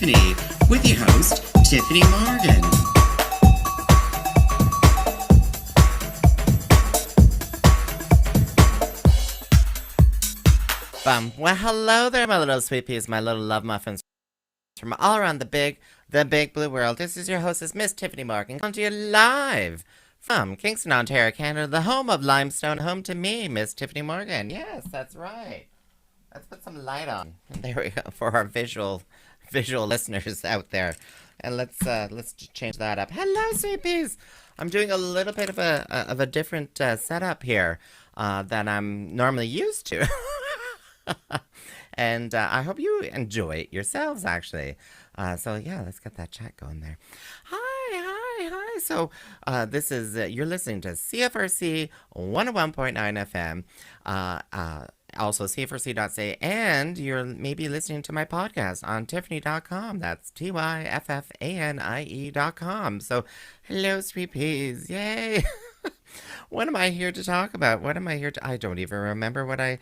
Tyffanie with your host, Tyffanie Morgan. Well, hello there, my little sweet peas, my little love muffins from all around the big blue world. This is your hostess, Miss Tyffanie Morgan, coming to you live from Kingston, Ontario, Canada, the home of limestone, home to me, Miss Tyffanie Morgan. Yes, that's right. Let's put some light on. There we go for our visual listeners out there, and let's change that up. Hello, sweet peas. I'm doing a little bit of a different setup here than I'm normally used to. And I hope you enjoy it yourselves, actually. So yeah, let's get that chat going there. Hi. So this is, you're listening to CFRC 101.9 FM, also CFRC.ca, and you're maybe listening to my podcast on Tyffanie.com. That's TYFFANIE.com. So hello, sweet peas. Yay. What am I here to talk about? I don't even remember what I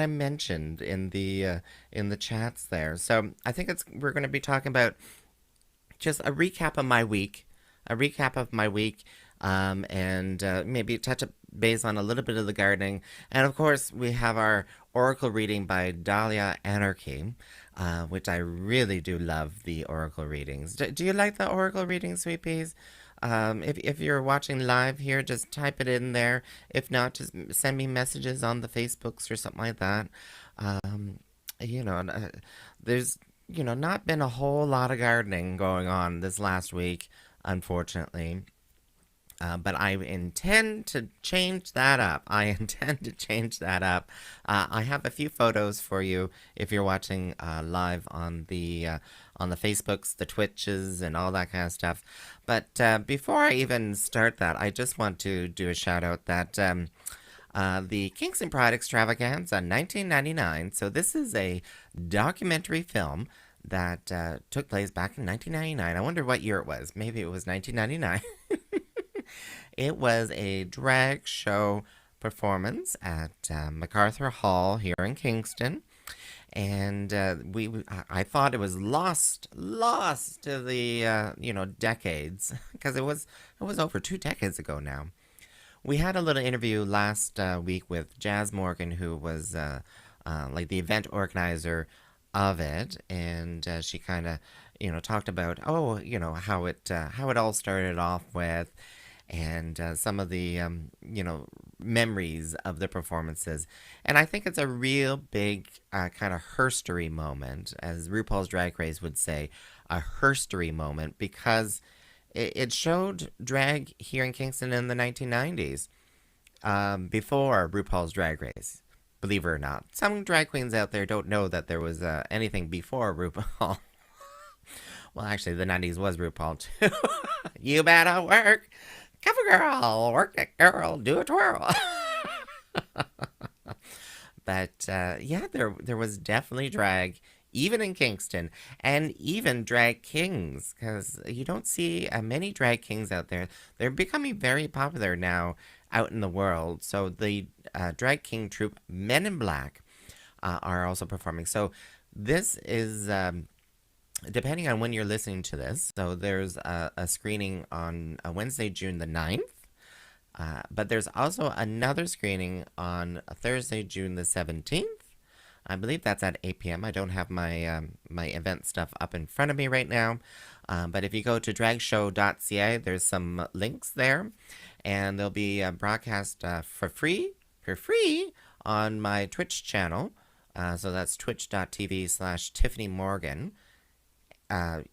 mentioned in the chats there. So I think we're going to be talking about just a recap of my week, and maybe touch base on a little bit of the gardening, and of course we have our oracle reading by Dahlia Anarchy, which I really do love the oracle readings. Do you like the oracle readings, sweet peas? If you're watching live here, just type it in there. If not, just send me messages on the Facebooks or something like that. There's, not been a whole lot of gardening going on this last week, unfortunately. But I intend to change that up. I have a few photos for you if you're watching live on the Facebooks, the Twitches, and all that kind of stuff. But before I even start that, I just want to do a shout out that the Kingston Pride Extravaganza 1999. So this is a documentary film that took place back in 1999. I wonder what year it was. Maybe it was 1999. It was a drag show performance at MacArthur Hall here in Kingston, and I thought it was lost to the decades, because it was over 2 decades ago now. We had a little interview last week with Jazz Morgan, who was like the event organizer of it, and she kind of talked about how it all started off with, and some of the memories of the performances. And I think it's a real big kind of herstory moment, as RuPaul's Drag Race would say, a herstory moment, because it showed drag here in Kingston in the 1990s, before RuPaul's Drag Race. Believe it or not, some drag queens out there don't know that there was anything before RuPaul. Well, actually, the 90s was RuPaul too. You better work. Cover girl, work it, girl, do a twirl. But there was definitely drag, even in Kingston, and even drag kings, because you don't see many drag kings out there. They're becoming very popular now out in the world. So the drag king troupe Men in Black are also performing. So this is depending on when you're listening to this. So there's a screening on Wednesday, June the 9th. But there's also another screening on Thursday, June the 17th. I believe that's at 8 p.m. I don't have my my event stuff up in front of me right now. But if you go to dragshow.ca, there's some links there. And they'll be broadcast for free on my Twitch channel. So that's twitch.tv/Tyffanie Morgan.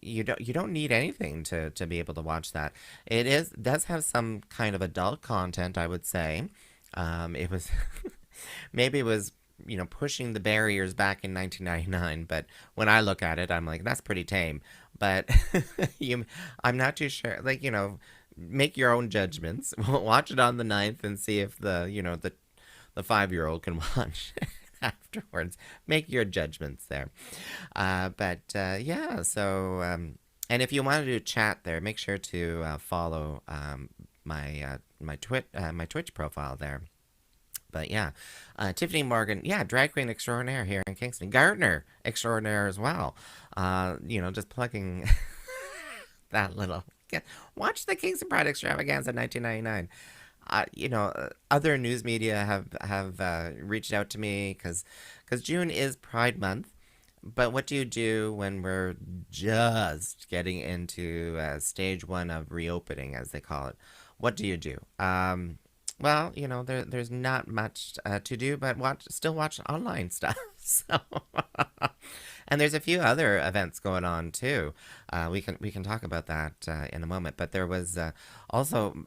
You don't need anything to be able to watch that. Does have some kind of adult content, I would say. It was maybe it was pushing the barriers back in 1999, but when I look at it, I'm like, that's pretty tame. But I'm not too sure. Like, make your own judgments. Watch it on the 9th and see if the 5-year-old can watch it afterwards. Make your judgments there. So and if you want to do chat there, make sure to follow my Twitch profile there. But yeah, Tyffanie Morgan, yeah, drag queen extraordinaire here in Kingston. Gardener extraordinaire as well. Just plugging that little. Yeah, watch the Kingston Pride Extravaganza 1999. Other news media have reached out to me because June is Pride Month. But what do you do when we're just getting into stage one of reopening, as they call it? What do you do? Well, there's not much to do, but still watch online stuff. So, and there's a few other events going on too. We can talk about that in a moment. But there was also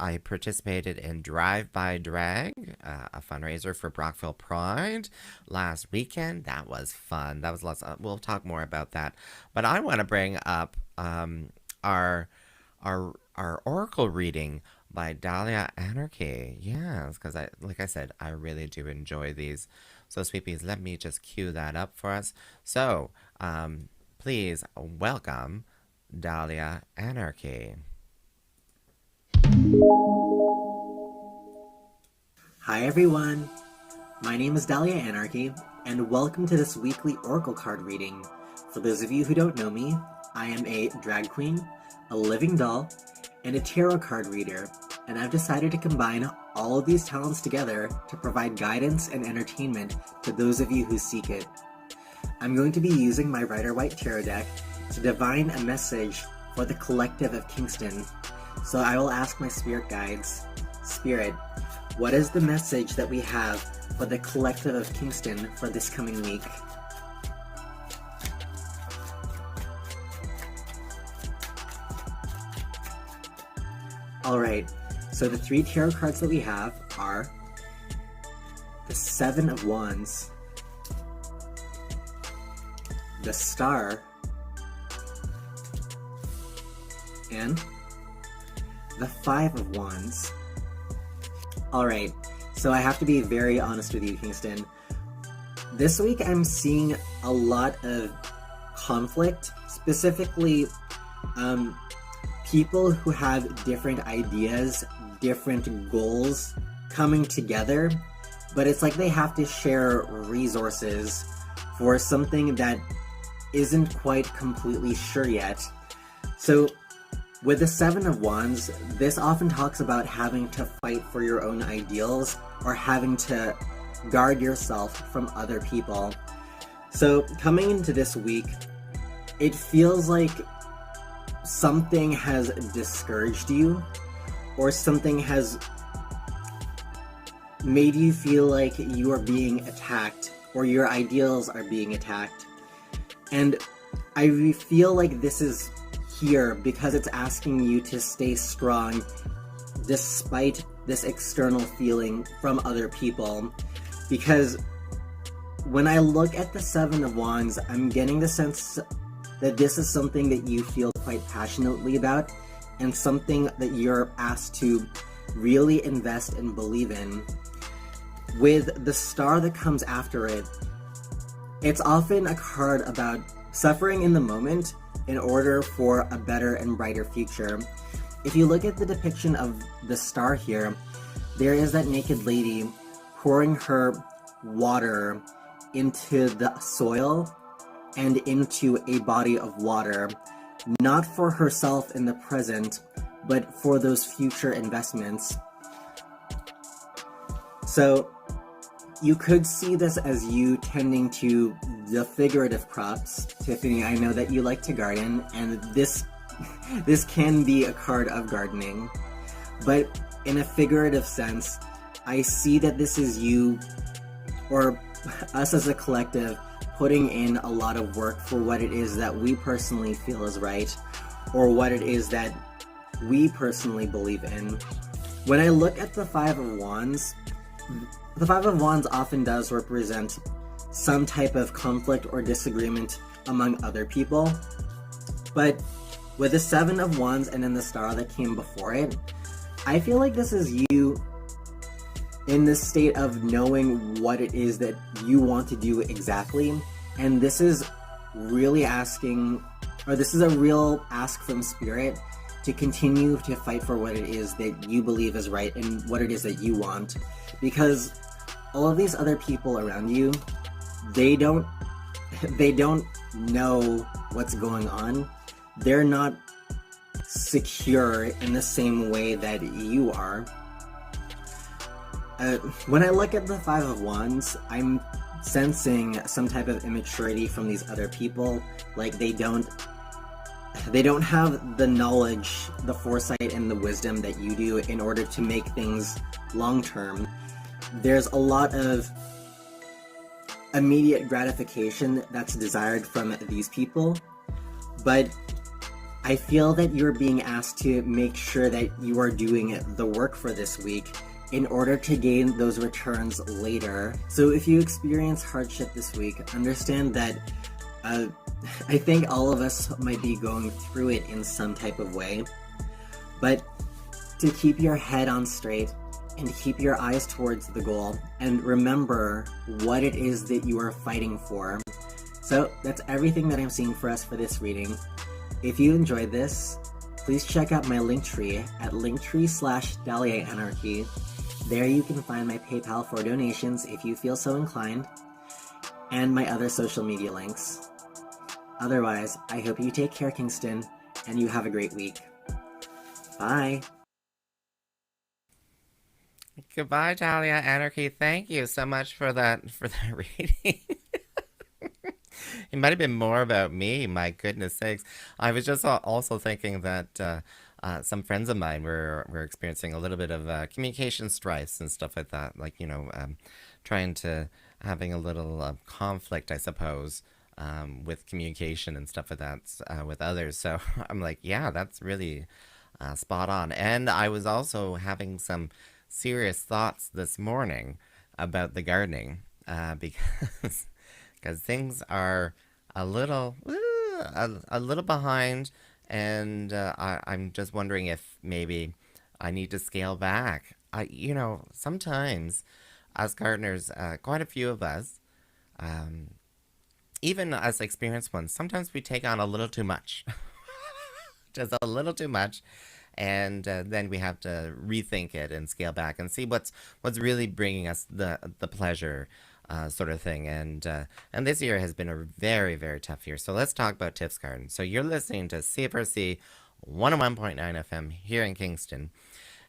I participated in Drive by Drag, a fundraiser for Brockville Pride last weekend. That was fun. That was lots. We'll talk more about that. But I want to bring up our oracle reading by Dahlia Anarchy. Yes, because like I said, I really do enjoy these. So, sweepies, let me just cue that up for us. So, please welcome Dahlia Anarchy. Hi everyone, my name is Dahlia Anarchy, and welcome to this weekly oracle card reading. For those of you who don't know me, I am a drag queen, a living doll, and a tarot card reader, and I've decided to combine all of these talents together to provide guidance and entertainment to those of you who seek it. I'm going to be using my Rider-Waite Tarot deck to divine a message for the collective of Kingston. So I will ask my spirit guides, Spirit, what is the message that we have for the collective of Kingston for this coming week? Alright, so the 3 tarot cards that we have are the 7 of Wands, the Star, and the 5 of Wands. Alright, so I have to be very honest with you, Kingston. This week I'm seeing a lot of conflict, specifically people who have different ideas, different goals coming together, but it's like they have to share resources for something that isn't quite completely sure yet. So with the 7 of Wands, this often talks about having to fight for your own ideals or having to guard yourself from other people. So coming into this week, it feels like something has discouraged you or something has made you feel like you are being attacked or your ideals are being attacked. And I feel like this is here because it's asking you to stay strong despite this external feeling from other people. Because when I look at the 7 of Wands, I'm getting the sense that this is something that you feel quite passionately about and something that you're asked to really invest and believe in. With the Star that comes after it, it's often a card about suffering in the moment in order for a better and brighter future. If you look at the depiction of the Star here, there is that naked lady pouring her water into the soil and into a body of water, not for herself in the present, but for those future investments. So you could see this as you tending to the figurative crops. Tyffanie, I know that you like to garden, and this can be a card of gardening. But in a figurative sense, I see that this is you, or us as a collective, putting in a lot of work for what it is that we personally feel is right, or what it is that we personally believe in. When I look at the 5 of Wands, the 5 of Wands often does represent some type of conflict or disagreement among other people. But with the 7 of Wands and then the Star that came before it, I feel like this is you in the state of knowing what it is that you want to do exactly. And this is really asking, or this is a real ask from Spirit to continue to fight for what it is that you believe is right and what it is that you want. Because all of these other people around you, they don't know what's going on. They're not secure in the same way that you are. When I look at the Five of Wands, I'm sensing some type of immaturity from these other people. Like they don't have the knowledge, the foresight, and the wisdom that you do in order to make things long term. There's a lot of immediate gratification that's desired from these people, but I feel that you're being asked to make sure that you are doing the work for this week in order to gain those returns later. So if you experience hardship this week, understand that I think all of us might be going through it in some type of way, but to keep your head on straight and keep your eyes towards the goal and remember what it is that you are fighting for. So that's everything that I'm seeing for us for this reading. If you enjoyed this, please check out my Linktree at linktree/DahliaAnarchy. There you can find my PayPal for donations if you feel so inclined, and my other social media links. Otherwise, I hope you take care, Kingston, and you have a great week. Bye! Goodbye, Dahlia Anarchy. Thank you so much for that reading. It might have been more about me, my goodness sakes. I was just also thinking that some friends of mine were experiencing a little bit of communication strifes and stuff like that. Like, trying to having a little conflict, I suppose, with communication and stuff like that with others. So I'm like, yeah, that's really spot on. And I was also having some serious thoughts this morning about the gardening because things are a little behind, and I'm just wondering if maybe I need to scale back. Sometimes as gardeners, quite a few of us, even as experienced ones, sometimes we take on a little too much, just a little too much. And then we have to rethink it and scale back and see what's really bringing us the pleasure, sort of thing. And this year has been a very, very tough year. So let's talk about Tiff's Garden. So you're listening to CFRC 101.9 FM here in Kingston.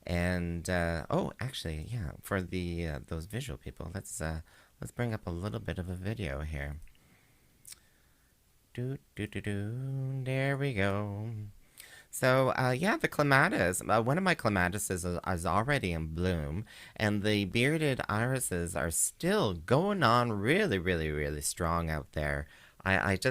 And for the those visual people, let's bring up a little bit of a video here. There we go. So, the clematis, one of my clematis is already in bloom, and the bearded irises are still going on really, really, really strong out there. It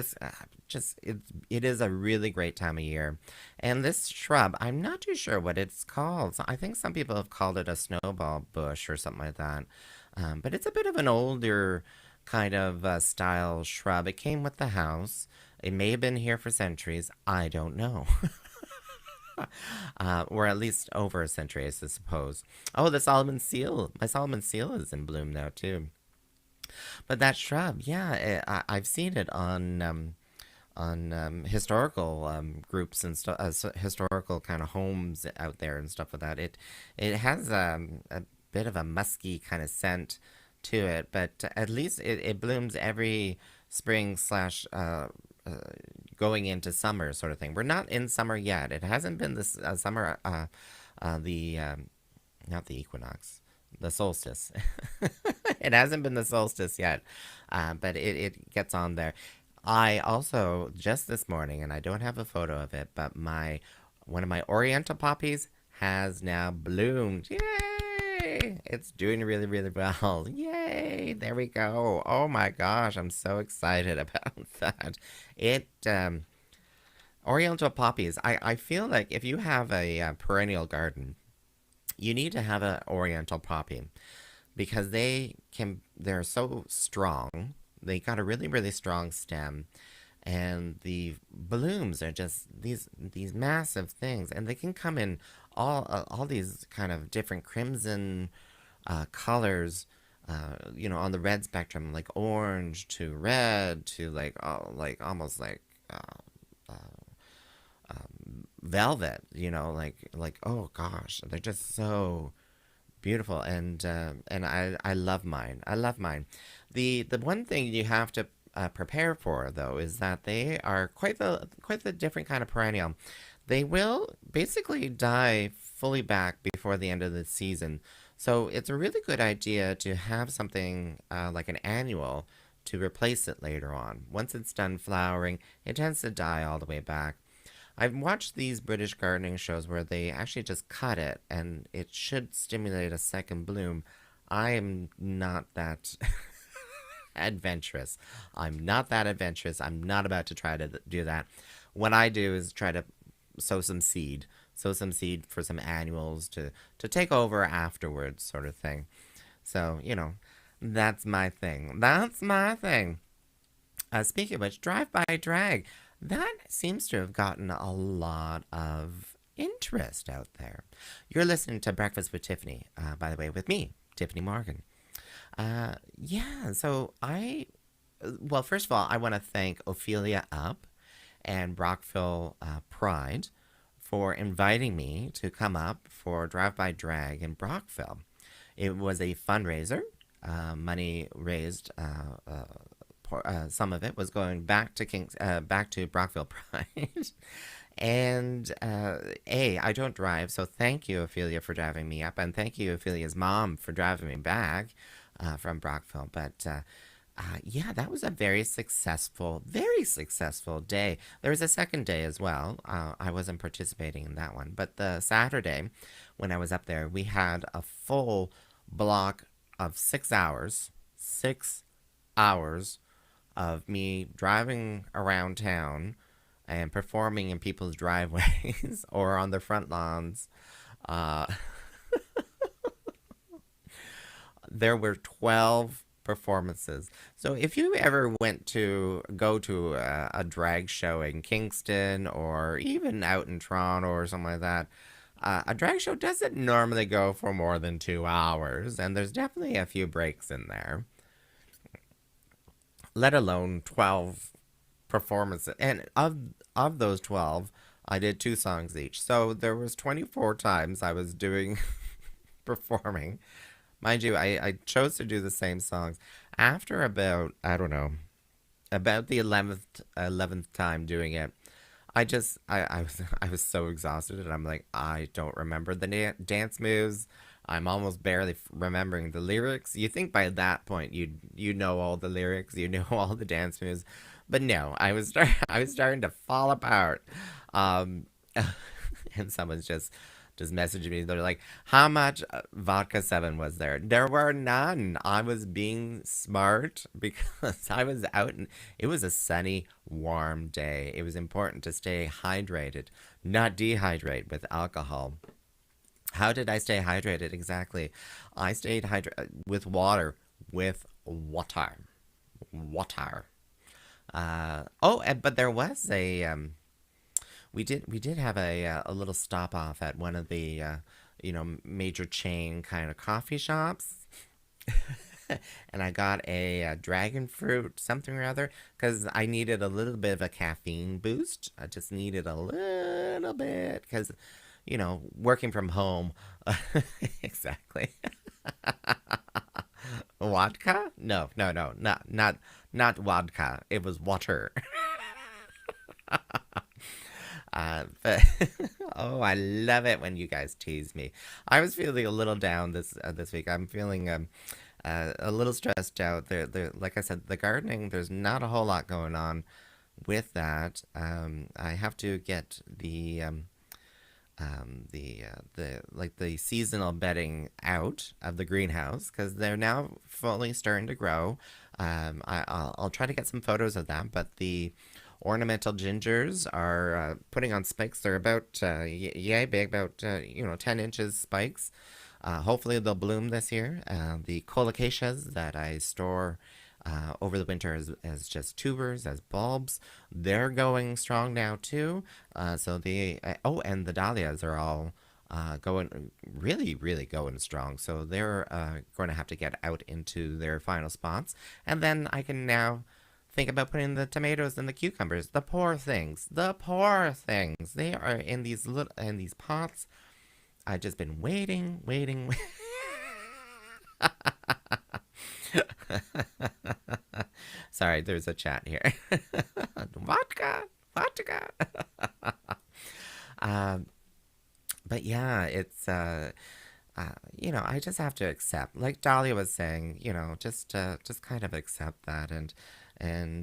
is a really great time of year. And this shrub, I'm not too sure what it's called. I think some people have called it a snowball bush or something like that. But it's a bit of an older kind of style shrub. It came with the house. It may have been here for centuries. I don't know. Or at least over a century, I suppose. Oh, the Solomon seal. My Solomon seal is in bloom now, too. But that shrub, I've seen it on historical groups and stuff, historical kind of homes out there and stuff like that. It has a bit of a musky kind of scent to it, but at least it blooms every spring slash going into summer sort of thing. We're not in summer yet. It hasn't been this summer, not the equinox, the solstice. It hasn't been the solstice yet, but it gets on there. I also, just this morning, and I don't have a photo of it, but one of my oriental poppies has now bloomed. Yay! It's doing really, really well. Yay! There we go. Oh my gosh, I'm so excited about that. Oriental poppies, I feel like if you have a perennial garden, you need to have an oriental poppy because they're so strong. They got a really, really strong stem, and the blooms are just these massive things, and they can come in all these kind of different crimson colors, on the red spectrum, like orange to red to almost like velvet, oh gosh, they're just so beautiful, and I love mine. I love mine. The one thing you have to prepare for though is that they are quite the different kind of perennial. They will basically die fully back before the end of the season, so it's a really good idea to have something like an annual to replace it later on. Once it's done flowering, it tends to die all the way back. I've watched these British gardening shows where they actually just cut it and it should stimulate a second bloom. I am not that adventurous. I'm not that adventurous. I'm not about to try to do that. What I do is try to sow some seed. Sow some seed for some annuals to take over afterwards, sort of thing. So, that's my thing. That's my thing. Speaking of which, Drive by Drag. That seems to have gotten a lot of interest out there. You're listening to Breakfast with Tiffany, by the way, with me, Tyffanie Morgan. Yeah, so well, first of all, I want to thank Ophelia Up and Brockville Pride for inviting me to come up for Drive by Drag in Brockville. It was a fundraiser. Money raised, some of it was going back to back to Brockville Pride. And I don't drive, so thank you, Ophelia, for driving me up, and thank you, Ophelia's mom, for driving me back from Brockville. But yeah, that was a very successful day. There was a second day as well. I wasn't participating in that one, but the Saturday when I was up there, we had a full block of 6 hours, 6 hours of me driving around town and performing in people's driveways or on their front lawns. There were 12 performances. So if you ever go to a drag show in Kingston or even out in Toronto or something like that, a drag show doesn't normally go for more than 2 hours, and there's definitely a few breaks in there, let alone 12 performances. And of those 12, I did 2 songs each. So there was 24 times I was doing performing. Mind you, I chose to do the same songs. After about, I don't know, about the 11th time doing it, I was so exhausted, and I'm like, I don't remember the dance moves. I'm almost barely remembering the lyrics. You think by that point you know all the lyrics, you know all the dance moves, but no, I was starting to fall apart. And someone's just messaging me. They're like, "How much vodka 7 was there?" There were none. I was being smart because I was out, and it was a sunny, warm day. It was important to stay hydrated, not dehydrate with alcohol. How did I stay hydrated exactly? I stayed hydrated with water. With water. Water. But there was a we did have a little stop off at one of the major chain kind of coffee shops. And I got a dragon fruit something or other because I needed a little bit of a caffeine boost. I just needed a little bit because working from home. Exactly. Vodka? No, not vodka. It was water. But oh, I love it when you guys tease me. I was feeling a little down this week. I'm feeling a little stressed out. Like I said, the gardening. There's not a whole lot going on with that. I have to get the seasonal bedding out of the greenhouse because they're now fully starting to grow. I'll try to get some photos of that, but the ornamental gingers are putting on spikes. They're about yay big, about 10 inches spikes. Hopefully they'll bloom this year. The colocaceas that I store over the winter as just tubers, as bulbs, they're going strong now too. And the dahlias are all going really, really going strong. So they're going to have to get out into their final spots. And then I can now think about putting the tomatoes and the cucumbers. The poor things. The poor things. They are in these pots. I've just been waiting. Sorry, there's a chat here. Vodka. But yeah, it's I just have to accept, like Dahlia was saying, just kind of accept that, and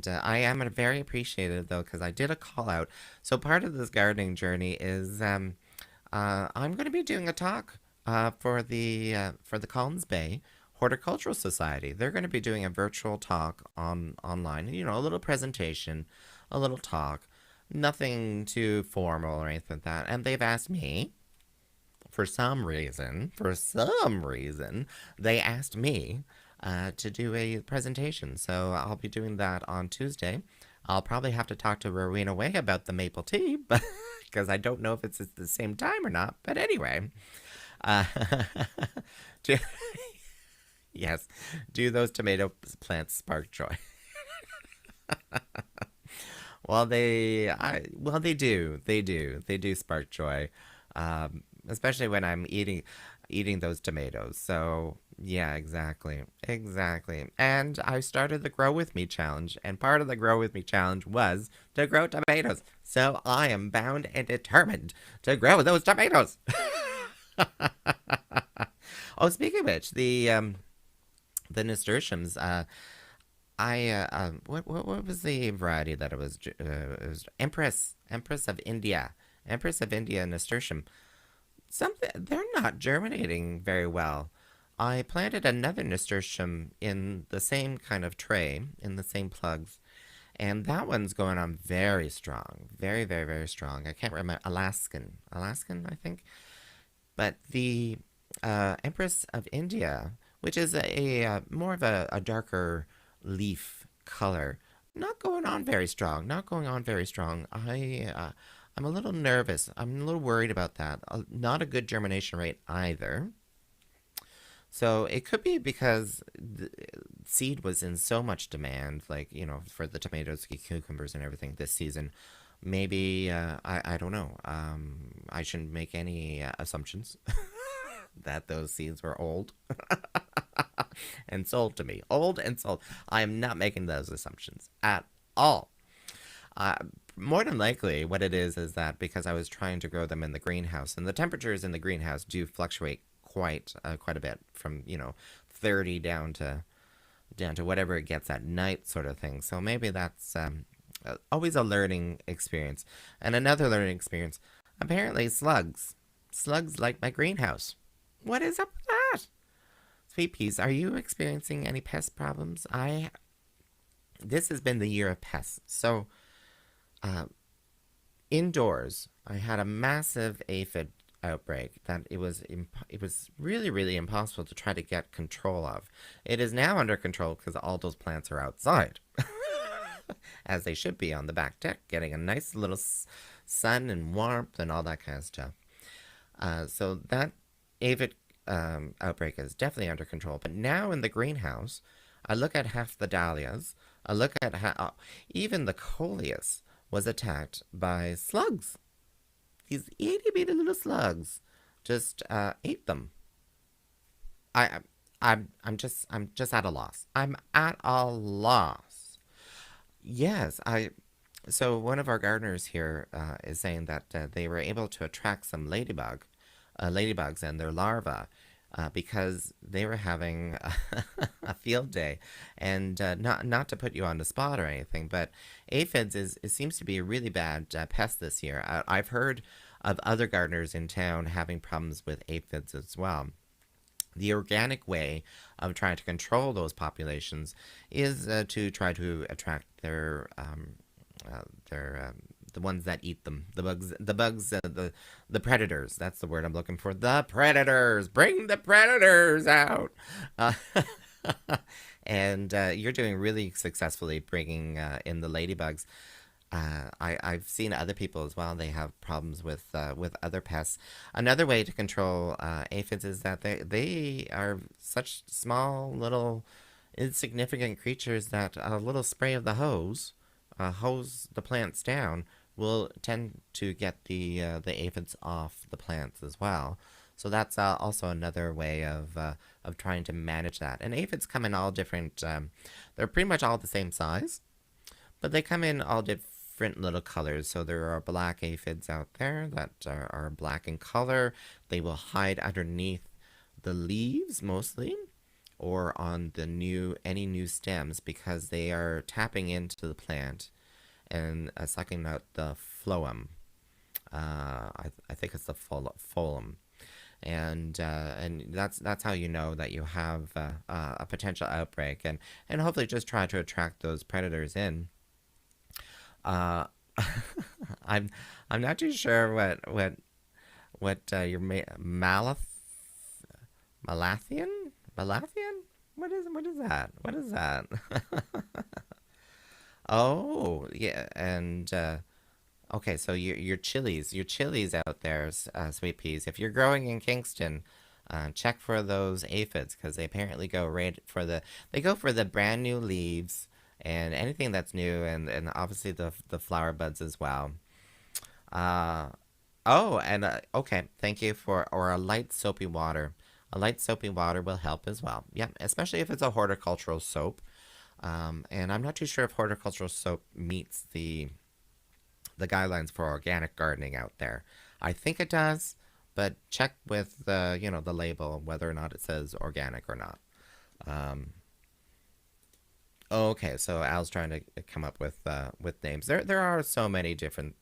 I am very appreciative though, because I did a call out. So part of this gardening journey is I'm going to be doing a talk for the Collins Bay Horticultural Society. They're going to be doing a virtual talk online, a little presentation, a little talk, nothing too formal or anything like that. And they've asked me, for some reason, they asked me to do a presentation. So I'll be doing that on Tuesday. I'll probably have to talk to Rowena Way about the maple tea, because I don't know if it's at the same time or not. But anyway, yes, do those tomato plants spark joy? Well, they do. They do spark joy, especially when I'm eating those tomatoes. So yeah, exactly. And I started the Grow With Me challenge, and part of the Grow With Me challenge was to grow tomatoes. So I am bound and determined to grow those tomatoes. Oh, speaking of which, the nasturtiums. What was the variety that it was? It was Empress of India nasturtium. They're not germinating very well. I planted another nasturtium in the same kind of tray, in the same plugs, and that one's going on very strong, very, very, very strong. I can't remember, Alaskan, I think. But the Empress of India, which is a more of a darker leaf color, not going on very strong. I'm a little nervous. I'm a little worried about that. Not a good germination rate either. So it could be because the seed was in so much demand, like, for the tomatoes, cucumbers, and everything this season. Maybe, I don't know. I shouldn't make any assumptions that those seeds were old and sold to me. Old and sold. I am not making those assumptions at all. More than likely, what it is that because I was trying to grow them in the greenhouse, and the temperatures in the greenhouse do fluctuate quite a bit, from 30 down to whatever it gets at night, sort of thing. So maybe that's always a learning experience. And another learning experience, apparently slugs like my greenhouse. What is up with that? Sweet peas, are you experiencing any pest problems? This has been the year of pests. So indoors, I had a massive aphid outbreak that it was really, really impossible to try to get control of. It is now under control because all those plants are outside, as they should be, on the back deck, getting a nice little sun and warmth and all that kind of stuff. So that aphid outbreak is definitely under control. But now in the greenhouse, I look at half the dahlias. I look at even the coleus was attacked by slugs. These itty bitty little slugs just ate them. I'm just at a loss. I'm at a loss. Yes, So one of our gardeners here is saying that they were able to attract some ladybugs and their larvae because they were having a field day. And not to put you on the spot or anything, but aphids it seems to be a really bad pest this year. I've heard of other gardeners in town having problems with aphids as well. The organic way of trying to control those populations is to try to attract the ones that eat them, the predators. That's the word I'm looking for. The predators. Bring the predators out. And you're doing really successfully bringing in the ladybugs. I've seen other people as well. They have problems with other pests. Another way to control aphids is that they are such small little insignificant creatures that a little spray of the hose the plants down, will tend to get the aphids off the plants as well. So that's also another way of trying to manage that. And aphids come in all different. They're pretty much all the same size, but they come in all different little colors. So there are black aphids out there that are black in color. They will hide underneath the leaves mostly, or on any new stems, because they are tapping into the plant and sucking out the phloem. I think it's the phloem, and that's how you know that you have a potential outbreak, and hopefully just try to attract those predators in. Uh, I'm not too sure what your Malathian? Malathian? What is that? What is that? Oh, yeah, and okay, so your chilies out there, sweet peas. If you're growing in Kingston, check for those aphids, because they apparently go for the brand new leaves and anything that's new, and obviously the flower buds as well. Uh, oh, and okay, thank you or a light soapy water. A light soapy water will help as well. Yeah, especially if it's a horticultural soap. And I'm not too sure if horticultural soap meets the guidelines for organic gardening out there. I think it does, but check with the label whether or not it says organic or not. Um, okay, so Al's trying to come up with names. There are so many different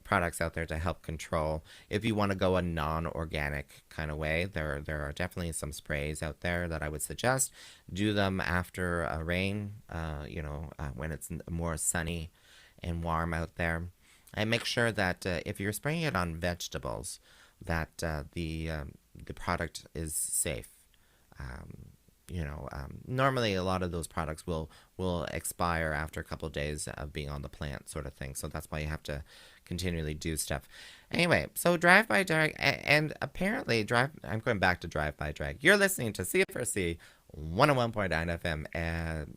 products out there to help control. If you want to go a non-organic kind of way, there are definitely some sprays out there that I would suggest. Do them after a rain, when it's more sunny and warm out there. And make sure that if you're spraying it on vegetables, that the product is safe. Normally a lot of those products will expire after a couple of days of being on the plant, sort of thing. So that's why you have to continually do stuff. Anyway, so Drive by Drag, and apparently I'm going back to Drive by Drag. You're listening to CFRC 101.9 FM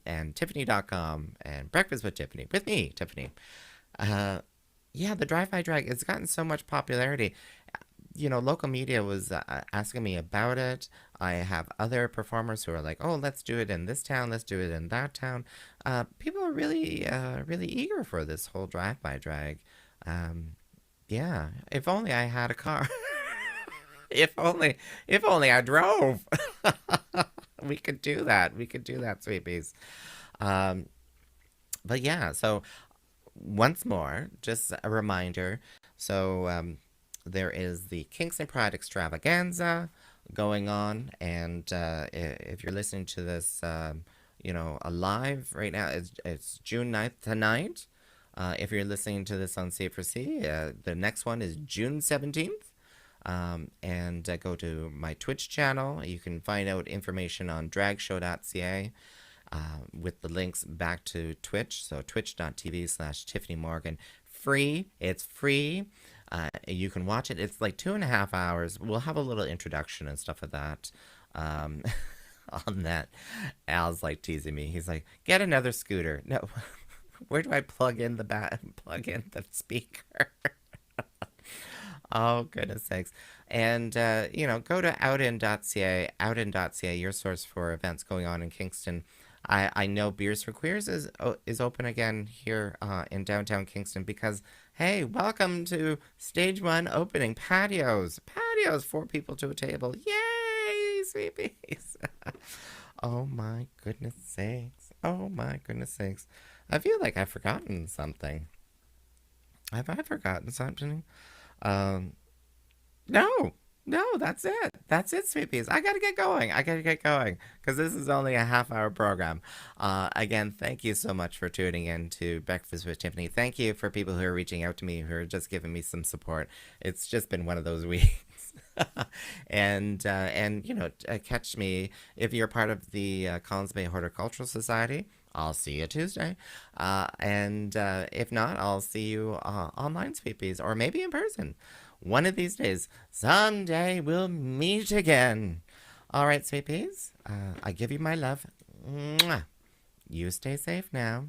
and Tyffanie.com and Breakfast with Tyffanie, with me, Tyffanie. Yeah, the Drive by Drag has gotten so much popularity. Local media was asking me about it. I have other performers who are like, oh, let's do it in this town, let's do it in that town. People are really, really eager for this whole Drive by Drag. Yeah, if only I had a car. if only I drove. We could do that. We could do that, sweeties. But yeah, so once more, just a reminder. So there is the Kingston Pride Extravaganza going on, and if you're listening to this, alive right now, it's June 9th tonight. If you're listening to this on C4C, the next one is June 17th. And go to my Twitch channel. You can find out information on dragshow.ca with the links back to Twitch. So twitch.tv/Tyffanie Morgan. Free. It's free. You can watch it. It's like 2.5 hours. We'll have a little introduction and stuff of that. On that, Al's like teasing me. He's like, "Get another scooter." No, where do I plug in the speaker? Oh, goodness sakes. And, go to outin.ca, your source for events going on in Kingston. I know Beers for Queers is open again here in downtown Kingston because, hey, welcome to stage 1 opening. Patios, 4 people to a table. Yay, sweeties. Oh, my goodness sakes. Oh, my goodness sakes. I feel like I've forgotten something. Have I forgotten something? No, that's it. That's it, sweeties. I gotta get going. Because this is only a half-hour program. Again, thank you so much for tuning in to Breakfast with Tyffanie. Thank you for people who are reaching out to me, who are just giving me some support. It's just been one of those weeks. and catch me if you're part of the Collins Bay Horticultural Society. I'll see you Tuesday. And if not, I'll see you online, sweeties, or maybe in person. One of these days, someday we'll meet again. All right, sweeties, I give you my love. Mwah. You stay safe now.